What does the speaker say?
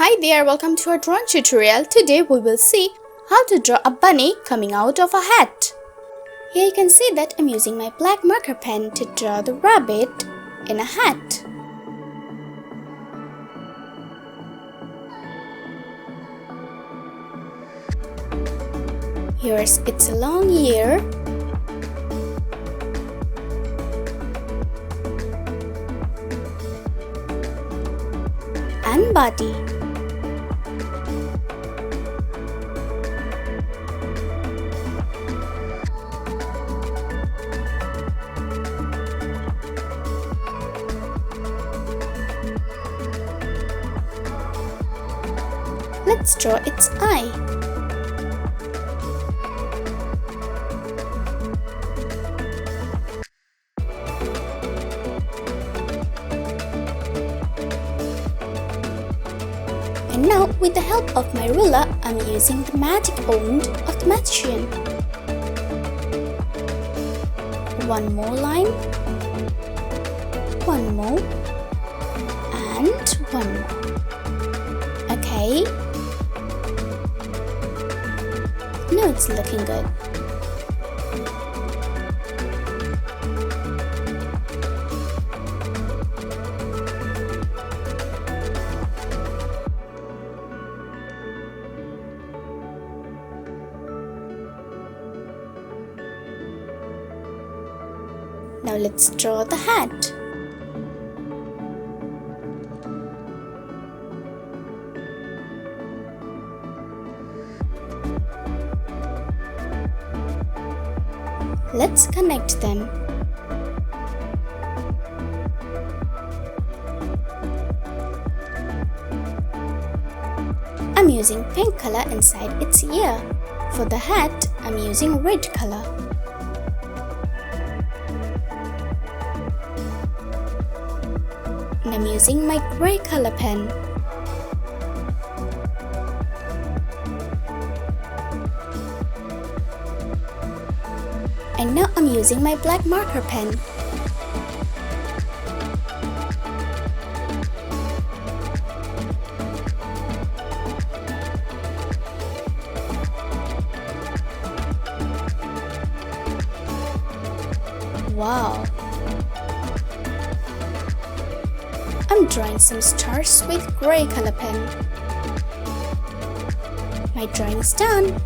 Hi there, welcome to our drawing tutorial. Today we will see how to draw a bunny coming out of a hat. Here you can see that I'm using my black marker pen to draw the rabbit in a hat. Here's its long ear, and body. Let's draw its eye. And now, with the help of my ruler, I'm using the magic wand of the magician. One more line, one more, and one more. Okay. Now it's looking good. Now let's draw the hat. Let's connect them. I'm using pink color inside its ear. For the hat, I'm using red color. And I'm using my gray color pen. And now I'm using my black marker pen. Wow! I'm drawing some stars with gray color pen. My drawing is done.